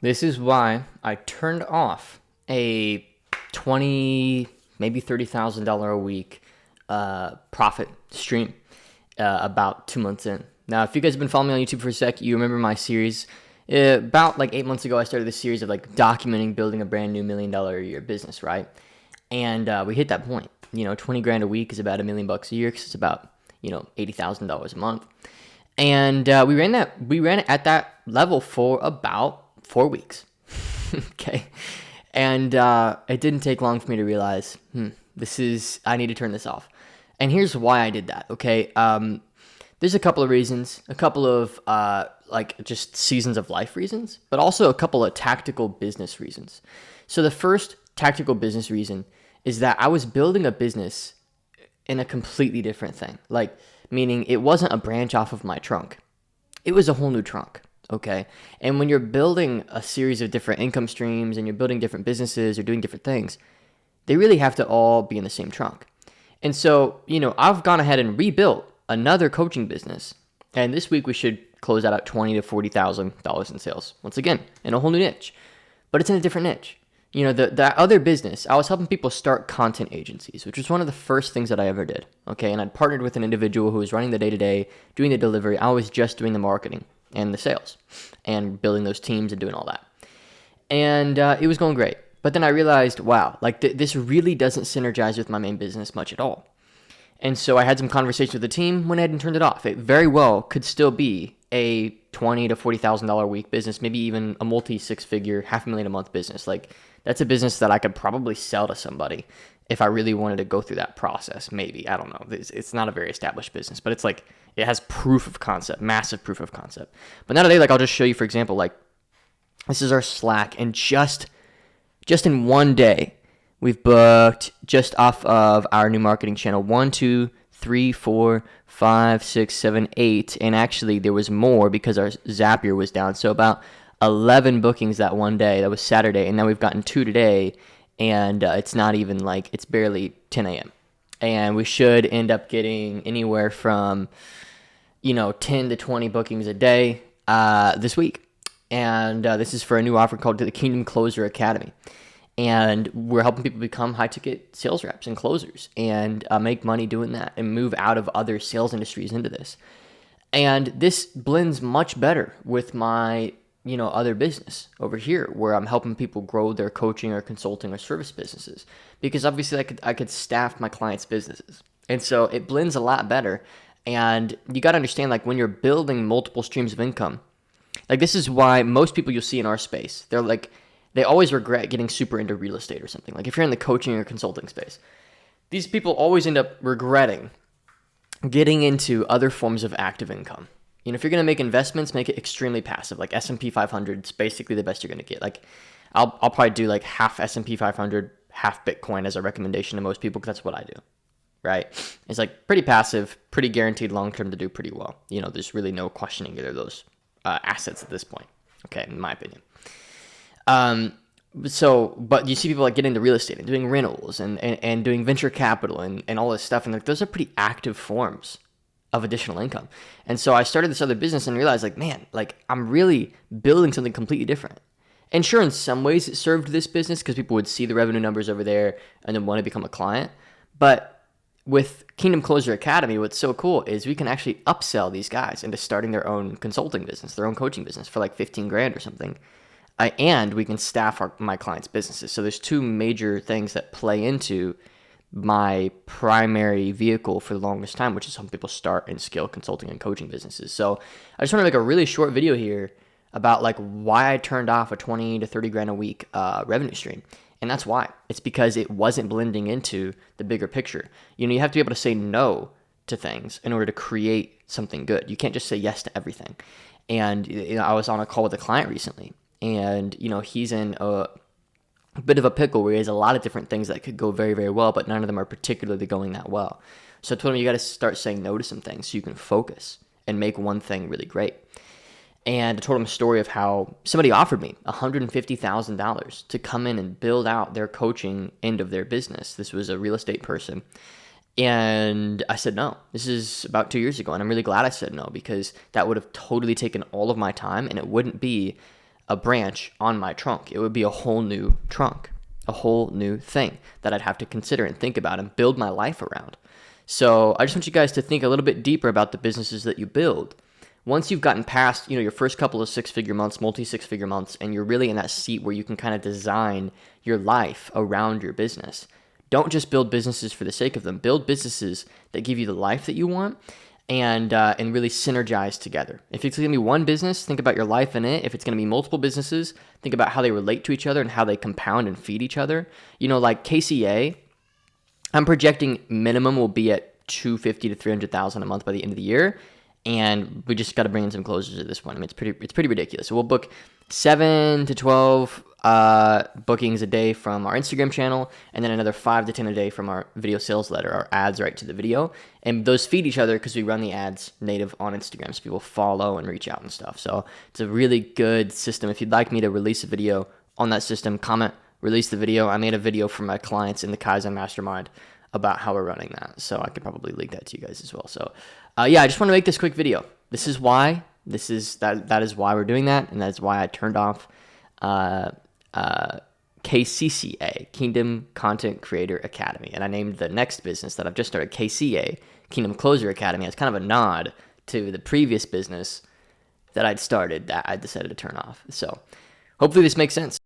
This is why I turned off a 20, maybe $30,000 a week profit stream about 2 months in. Now, if you guys have been following me on YouTube for a sec, you remember my series. About like 8 months ago, I started this series of like documenting building a brand new $1 million a year business, right? And we hit that point. 20 grand a week is about $1 million a year because it's about $80,000 a month. And we ran it at that level for about 4 weeks. Okay. And it didn't take long for me to realize, I need to turn this off. And here's why I did that. Okay. There's a couple of reasons, a couple of like just seasons of life reasons, but also a couple of tactical business reasons. So the first tactical business reason is that I was building a business in a completely different thing. Like, meaning it wasn't a branch off of my trunk. It was a whole new trunk. Okay. And when you're building a series of different income streams and you're building different businesses or doing different things, they really have to all be in the same trunk. And so, I've gone ahead and rebuilt another coaching business. And this week we should close out at $20,000 to $40,000 in sales. Once again, in a whole new niche, but it's in a different niche. That other business, I was helping people start content agencies, which was one of the first things that I ever did. Okay. And I'd partnered with an individual who was running the day-to-day, doing the delivery. I was just doing the marketing and the sales and building those teams and doing all that. And it was going great. But then I realized, wow, like this really doesn't synergize with my main business much at all. And so I had some conversations with the team, went ahead and turned it off. It very well could still be a $20,000 to $40,000 a week business, maybe even a multi-six-figure, $500,000 a month business. Like that's a business that I could probably sell to somebody if I really wanted to go through that process. Maybe, I don't know. It's not a very established business, but it's like it has proof of concept, massive proof of concept. But now today, like I'll just show you, for example, like this is our Slack, and just in one day, we've booked just off of our new marketing channel 1, 2, 3, 4, 5, 6, 7, 8, and actually there was more because our Zapier was down. So about 11 bookings that one day. That was Saturday, and now we've gotten 2 today, and it's not even like it's barely 10 a.m. And we should end up getting anywhere from 10 to 20 bookings a day this week. And this is for a new offer called the Kingdom Closer Academy. And we're helping people become high-ticket sales reps and closers and make money doing that and move out of other sales industries into this. And this blends much better with my, other business over here where I'm helping people grow their coaching or consulting or service businesses. Because obviously I could staff my clients' businesses. And so it blends a lot better. And you got to understand, like when you're building multiple streams of income, like this is why most people you'll see in our space, they always regret getting super into real estate or something. Like if you're in the coaching or consulting space, these people always end up regretting getting into other forms of active income. If you're going to make investments, make it extremely passive. Like S&P 500 is basically the best you're going to get. Like I'll probably do like half S&P 500, half Bitcoin as a recommendation to most people because that's what I do. Right? It's like pretty passive, pretty guaranteed long-term to do pretty well. There's really no questioning either of those assets at this point. Okay, in my opinion. But you see people like getting into real estate and doing rentals and doing venture capital and all this stuff. And like, those are pretty active forms of additional income. And so I started this other business and realized like, man, like I'm really building something completely different. And sure, in some ways it served this business because people would see the revenue numbers over there and then want to become a client. But with Kingdom Closer Academy, what's so cool is we can actually upsell these guys into starting their own consulting business, their own coaching business for like 15 grand or something. And we can staff my clients' businesses. So there's two major things that play into my primary vehicle for the longest time, which is helping people start and scale consulting and coaching businesses. So I just want to make a really short video here about like why I turned off a 20 to 30 grand a week revenue stream. And that's why. It's because it wasn't blending into the bigger picture. You have to be able to say no to things in order to create something good. You can't just say yes to everything. And I was on a call with a client recently, and he's in a bit of a pickle where he has a lot of different things that could go very, very well, but none of them are particularly going that well. So I told him you got to start saying no to some things so you can focus and make one thing really great. And I told him a story of how somebody offered me $150,000 to come in and build out their coaching end of their business. This was a real estate person. And I said no. This is about 2 years ago, and I'm really glad I said no because that would have totally taken all of my time, and it wouldn't be a branch on my trunk. It would be a whole new trunk, a whole new thing that I'd have to consider and think about and build my life around. So I just want you guys to think a little bit deeper about the businesses that you build. Once you've gotten past, your first couple of six-figure months, multi-six-figure months, and you're really in that seat where you can kind of design your life around your business. Don't just build businesses for the sake of them. Build businesses that give you the life that you want and really synergize together. If it's going to be one business, think about your life in it. If it's going to be multiple businesses, think about how they relate to each other and how they compound and feed each other. Like KCA, I'm projecting minimum will be at $250,000 to $300,000 a month by the end of the year. And we just got to bring in some closers at this point. I mean, it's pretty ridiculous. So we'll book 7 to 12 bookings a day from our Instagram channel, and then another 5 to 10 a day from our video sales letter, our ads right to the video. And those feed each other because we run the ads native on Instagram, so people follow and reach out and stuff. So it's a really good system. If you'd like me to release a video on that system, comment, release the video. I made a video for my clients in the Kaizen Mastermind about how we're running that. So I could probably link that to you guys as well. So I just want to make this quick video. That is why we're doing that. And that's why I turned off KCCA, Kingdom Content Creator Academy. And I named the next business that I've just started KCA, Kingdom Closer Academy. It's kind of a nod to the previous business that I'd started that I decided to turn off. So hopefully this makes sense.